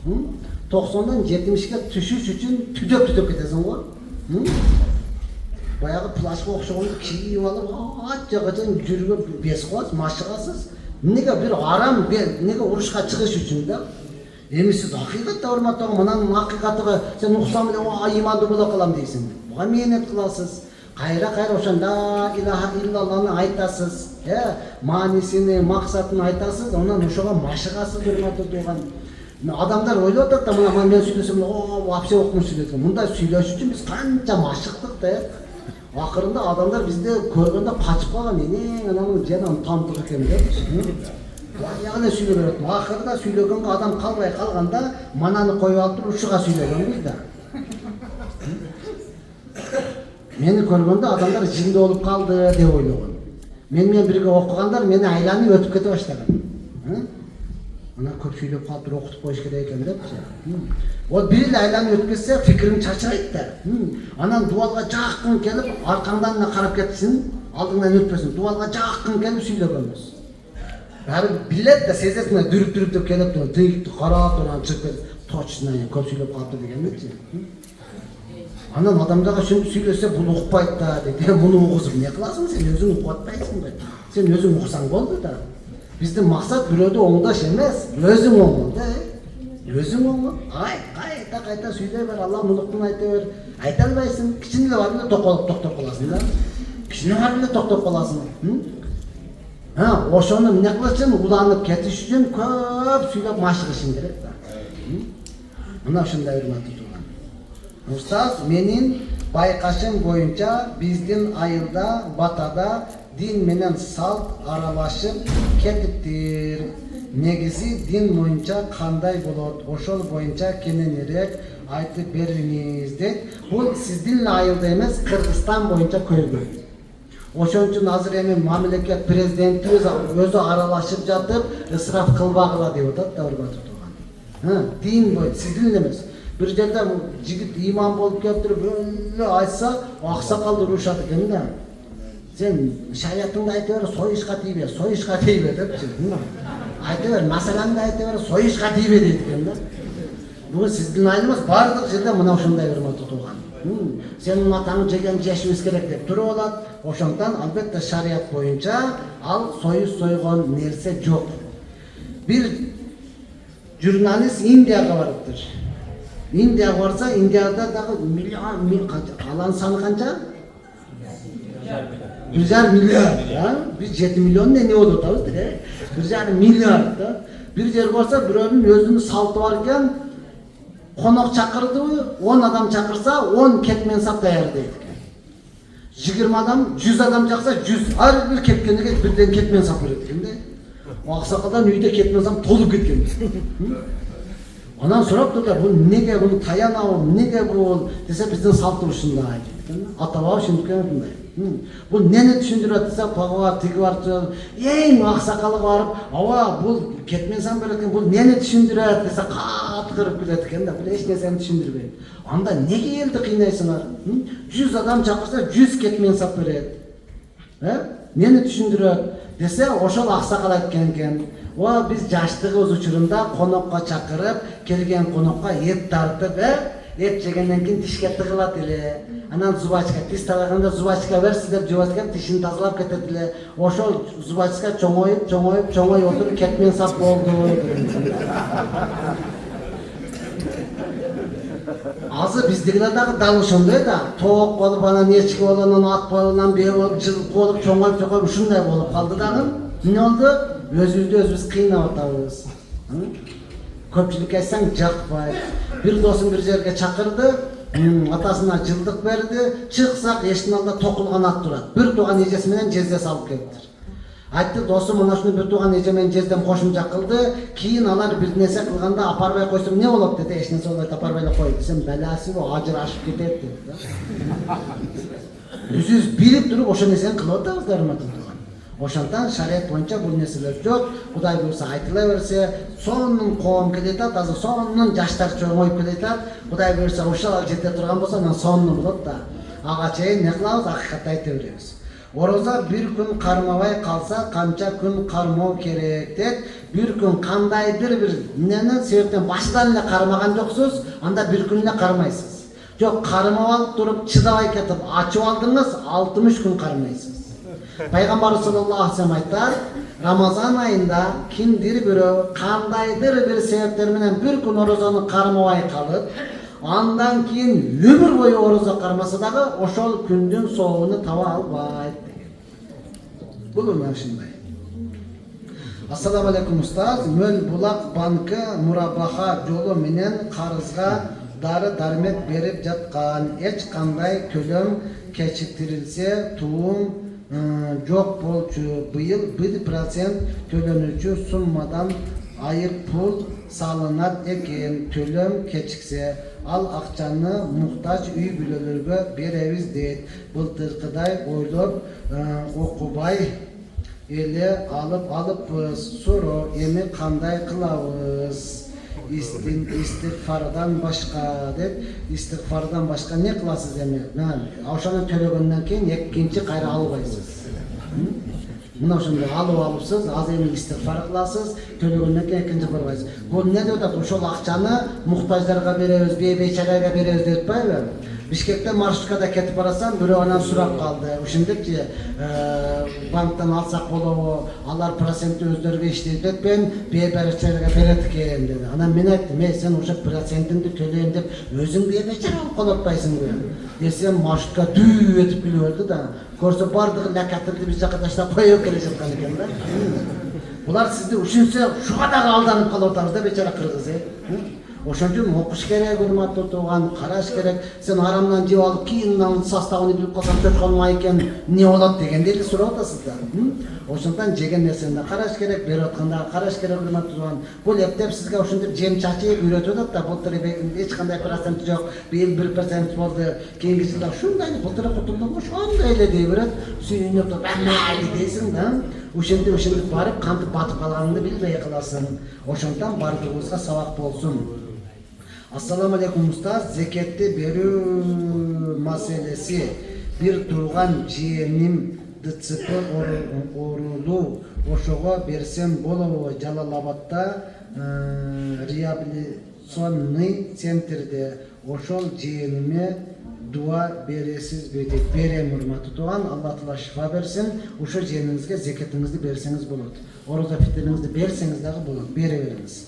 90-дан 70-ге түшүш үчүн түдөп кетесиң го. Баягы плашка окшогонду кийип алып, ат жака чейин жүргөп бесип коесуз, машыгасыз. Неге бир арам, неге урушка чыгыш үчүн да? Эми сиз акыйкатта урматтаган мынанын акыйкатыга сен уксам эле имандуу боло калам дейсиң. Буга мээнет кыласыз. Кайра ошонда илаха иллаллахны айтасыз, маанисини, максатын айтасыз, анан ошого машыгасыз урматтуу тууган. Адамдар ойлоп атат да, мына мен сүйлөсөм, вообще окмуш сүйлөйт. Мындай сүйлөш үчүн биз канча машыктык да. Акырында адамдар бизди көргөндө качып калган, анан жанан тантык экен деп. Баягы сүйлөй берет. Акырда сүйлөгөнгө адам калбай калганда, мананы коюп алып туруп ушуга сүйлөгөнбүз да. Мени көргөндө адамдар жинди болуп калды деп ойлогон. Мен менен бирге окугандар мени айланып өтүп кете баштаган. Ана көп сүйлөп калып окутуп коюш керек экен депчи. Ол бир эле айланып өтүп кетсе фикирин чачырайт да. Анан дубалга жакын келип, аркаңдан эле карап кетсин, алдыңдан өтпөсүн. Дубалга жакын келип сүйлөгөнбүз. Баары билет да, сезет мына дүрүп деп келип туруп, тыйыкты карап турган чыгып кетип, точно көп сүйлөп калыпты дегенчи. Анан адамдарга ошентип сүйлөсө бул укпайт да дейт. Муну угузуп не кыласың, сен өзүң укуп атпайсың го. Сен өзүң уксаң болду да. Биздин максат бирөөдү оңдош эмес, өзүң оңго да. Өзүң оңго. Кайта сүйлөй бер, Алла мунуктун айта бер. Айта албайсың, кичине бар эле токтоп каласың да. Кичине бар эле токтоп каласың. Ошону эмне кылышың, уланып кетиш үчүн көп сүйлөп машыгышың керек да. Мына ушундай урматтуу тууган. Устаз, менин байкашым боюнча биздин айылда, батада дин менен салт аралашып кетиптир. Негизи дин боюнча кандай болот? Ошол боюнча кененирээк айтып бериңиз дейт. Бул сиздин айылда эмес, Кыргызстан боюнча көргөн. Ошон үчүн азыр эми мамлекет президентибиз өзү аралашып жатып, ысраф кылбагыла деп атат да, урматтуу тууган. Дин боюнча сиздин эмес. Bir жерде жигит иман болуп келиптир, бөлө айтса, аксакалды урушат экен да. Сен шариятыңды айта бер, союшка тийбе депчи. Айта бер, маселаңды айта бер, союшка тийбе дейт экен да. Бул сиздин айыл эмес, бардык жерде мына ушундай урматтуу тууган. Сенин атаң жеген жешибиз керек деп туруп алат. Ошондон албетте шарият боюнча ал союз сойгон нерсе жок. Бир журналист Индияга барыптыр. Индияга барса, Индияда дагы миллион алан саны канча? 1,5 миллиард, Biz 7 milyon ne болуп атабыз да? 1,5 миллиард да. Бир жерге барса, бирөөнүн өзүнүн салты бар экен. Конок чакырдыбы, 10 адам чакырса, 10 кетмен сап даярдайт экен. 20 адам, 100 адам чакса, 100 ар бир кеткенге бирден кетмен сап берет экен да. Аксакалдан үйдө кетмен сап толуп кеткен. Анан сурап турду, бул неге бул таянабы, неге бул десе биздин салтыбыз ушундай дейт. Ата-баба ушинтип мындай. Бул нени түшүндүрөт десе, пагабар тиги бар, эң аксакалы барып, аба бул кетмен сан берет экен, бул нени түшүндүрөт десе, кырып күлөт экен да, бул эч нерсени түшүндүрбөйт. Анда неге элди кыйнайсыңар? 100 адам чакырса 100 кетмен сап берет. Нени түшүндүрөт десе, ошол аксакал айткан экен. Биз жаштыгыбыз учурунда конокко чакырып, келген конокко эт тартып, эт жегенден кийин тишке тыгылат эле. Анан зубачка, тиш талаганда зубачка берсиз деп жубачка тишин тазалап кетет эле. Ошол зубачка чоңоюп отуруп кетмен сап болду. Азыр биздегилер дагы дал ошондой да. Тоок болуп, анан эчки болуп, анан ат болуп, анан бие болуп, жылкы болуп, чоңоюп ушундай болуп калды дагы. Эмне болду? Өзүбүздү өзүбүз кыйнап атабыз. Көпчүлүк айтсаң жакпайт. Бир досум бир жерге чакырды, атасына жылдык берди, чыксак эшиктин алдында токулган ат турат. Бир тууган эжеси менен жезде салып келиптир. Айтты, досум мына ушуну бир тууган эже менен жездем кошумча кылды, кийин алар бир нерсе кылганда апарбай койсом эмне болот деди. Эч нерсе болбойт, апарбай эле кой десем, баласы бо ажырашып кетет деди. Өзүбүз билип туруп ошол нерсени кылып атабыз да, урматтуу тууган. Ошондон шарият боюнча бул нерселер жок. Кудай буйрса айтыла берсе, сонун коом келетат, азыр сонун жаштар чоңоюп келетат. Кудай буйрса ошол жете турган болсо, анан сонун болот да. Ага чейин не кылабыз? Акыйкатты айта беребиз. Oroza bir gün karmabay kalsa kança gün karmao kerek deyт. Bir gün kandaydır bir neni sebepten baştan эле кармаган жоксуз, анда bir gün эле кармайсыз. Жок, кармап алып туруп чыдабай кетип ачып алдыңыз, 60 gün кармайсыз. Пайгамбар sallallahu aleyhi ve sellem aytар, Ramazan ayında kimdir biri kandaydır bir sebepler менен bir gün orozаны кармабай калып, andan keyin ömür boyu oroza karmasa dağı oşol kündün soğuğunu tava albayt degan. Bulu mana shunday. Assalomu alaykum ustaz. Möl bulak bankı murabaha jolu menen qarızga dары darmet berip жаткан. Hech qanday төлөм kechiktirilse tuğum жок болчу. Быйыл 1% төлөнүүчү summadan ayıp pul salınat eken. Төлөm kechikse al akçanı muhtaç üy bülölörgө beremiz deyt. Былтыркыдай ойлоп окубай эле алыппыз. Суроо эми кандай кылабыз? İstiğfardan başka деп, istiğfardan başka ne kılasız эми? Ошону төлөгөндөн кийин экинчи кайра албайсыз. Мына ошондой алыпсыз, аз эми истигфар кыласыз, төлөгөндөн кийин экинчи кылбайсыз. Бул эмне деп атат? Ошол акчаны муктаждарга беребиз, бейчарага беребиз деп атпайбы? Бишкектен маршруткада кетип барасам, бирөө анан сурап калды. Ушундукчи банктан алсак болобу, алар процентти өздөрүгө иштейт деп, мен бейчарага берет экен деди. Анан мен айттым, сен уже процентинди төлөйм деп өзүң бейчара болуп калып атпайсыңбы? Десем маршрутка дүү этип күлүп берди да. Көрсө бардыгы лакатырды биз жака таштап коюп келе жаткан экен да. Булар сизди ушунча шуга дагы алданып калып атабыз да бечара кыргыз. Ошон үчүн окуш керек, урматтуу тууган, караш керек. Сен арамдан жеп алып, кийин анын составын билип калсаң, чөчкөн экен, эмне болот дегенди эле сурап атасыз да. Ошондон жеген нерсени караш керек, берип атканда караш керек, урматтуу тууган. Бул эптеп сизге ошентип жем чачып үйрөтүп атат да, былтыр эч кандай процент жок, быйыл 1% болду, кийинки жылда ушундай былтыр кутулдум, ошондой эле дей берет. Сүйүнүп туруп, "Амайли" дейсиң да. Ошентип барып кантип батып калганыңды билбей каласың. Ошондон бардыгыбызга сабак болсун. Assalamu alaikum ustaz. Zeketти берүү маселеси. Bir турган жээним ДЦП оорулуу. Ошого берсем болобу? Жалалабадда реабилитационный центрде. Ошол жээниме дуа бересизби деп берем, урматтуу тууган. Алла таала шифа берсин. Ошол жээниңизге зекетиңизди берсеңиз болот. Ороза фитириңизди берсеңиз дагы болот. Бере бериңиз.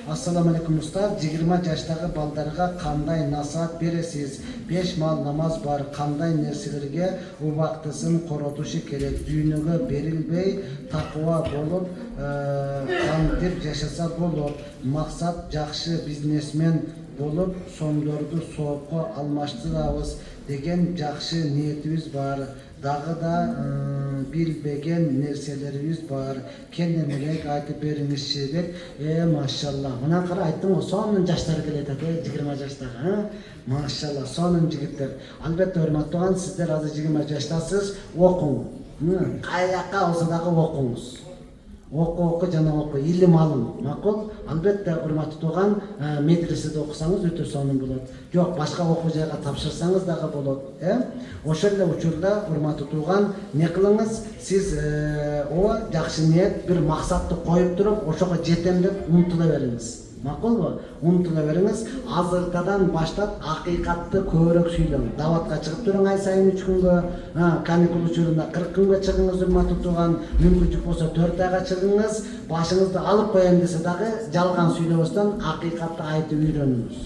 Assalamu alaikum ustaz. 20 жаштагы балдарга кандай насаат бересиз? 5 мал намаз бар. Кандай нерселерге убактысын коротушу керек? Дүйнөгө берилбей такыба болуп, кантип жашаса болот? Максат жакшы бизнесмен болуп, сомдорду соопко алмаштырабыз деген жакшы ниетибиз бар. Дагы да билбеген нерселерибиз бар. Кененирээк айтып бериңизчи деп. Машалла. Мына кара айттым го, сонун жаштар келет экен, 20 жаштагы. Машалла, сонун жигиттер. Албетте урматтуу, сиздер азыр 20 жаштасыз, окуңуз. Каяка болсо дагы окуңуз. Оку жана оку, илим алың. Макул? Албетте урматтуу тууган, медреседе окусаңыз өтө сонун болот. Жок, башка окуу жайга тапшырсаңыз дагы болот. Ошол эле учурда урматтуу тууган, не кылыңыз? Сиз жакшы ниет, бир максатты коюп туруп, ошого жетем деп умтула бериңиз. Макулбу? Умтула бериңиз. Азыркадан баштап акыйкатты көбүрөөк сүйлөң. Даватка чыгып туруң ай сайын 3 күнгө, каникул учурунда 40 күнгө чыгыңыз, урматтуу тууган. Мүмкүнчүлүк болсо 4 айга чыгыңыз. Башыңызды алып коем десе дагы жалган сүйлөбөстөн акыйкатты айтып үйрөнүңүз.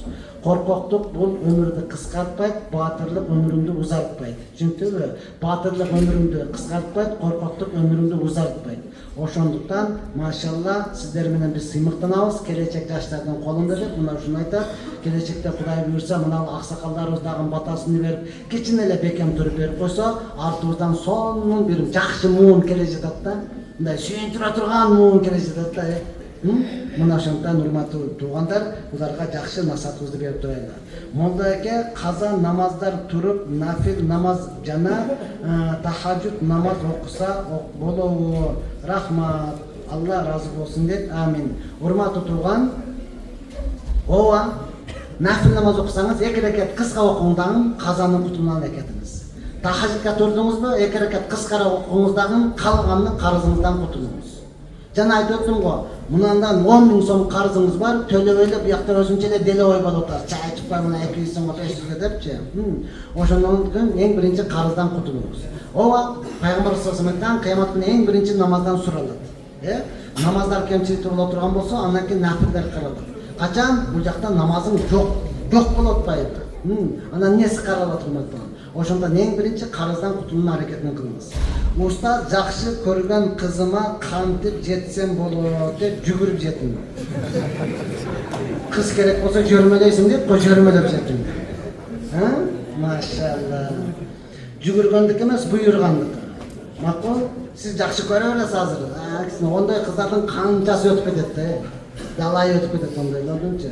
Коркоктук бул өмүрдү кыскартпайт, баатырлык өмүрүңдү узартпайт. Түшүндүңбү? Баатырлык өмүрүңдү кыскартпайт, коркоктук өмүрүңдү узартпайт. Ошондуктан, машалла, сиздер менен биз сыймыктанабыз. Келечек жаштардын колунда деп, мына ушуну айтат. Келечекте Кудай буйрса, мына аксакалдарыбыз дагы батасын берип, кичине эле бекем туруп берип койсо, артыбыздан сонун бир жакшы муун келе жатат да. Мындай сүйүндүрө турган муун келе жатат да. Мына ошондон урматтуу туугандар, буларга жакшы насаатыбызды берип турайлы. Молда эке каза намаздар туруп, нафил намаз жана тахажжуд намаз окуса болобу? Рахмат. Алла разы болсун деп. Амин. Урматтуу тууган, нафил намаз окусаңыз, 2 рекет кыска окуңдан казанын кутулуна кетиңиз. тахажикка турдуңузбу, 2 ракат кыскара окуңуз дагы калганын карызыңыздан кутулуңуз. Жана айтып өттүм го, мынандан 10 000 сом карызыңыз бар, төлөп эле буякта өзүнчө эле деле ой болуп атат. Чай чыкпай мына 200 сомго 500 депчи. Ошондон кийин эң биринчи карыздан кутулуңуз. Ооба, пайгамбар саллаллаху кыямат күнү эң биринчи намаздан суралат. Намаздар кемчиликтүү боло турган болсо, андан кийин нафилдер кылылат. Качан бул жакта намазың жок болуп атпайбы? Анан эмнеси каралып атат? Ошондон эң биринчи карыздан кутулууга аракетин кылыңыз. Уста жакшы көргөн кызыма кантип жетсем болот деп жүгүрүп жеттим. Кыз керек болсо жөрмөлөйсүң деп, жөрмөлөп жеттим. Машалла. Жүгүргөндүк эмес, буйругандык. Макул, сиз жакшы көрө бересиз азыр. Ондой кыздардын канчасы өтүп кетет да. Далай өтүп кетет ондойлордунчу.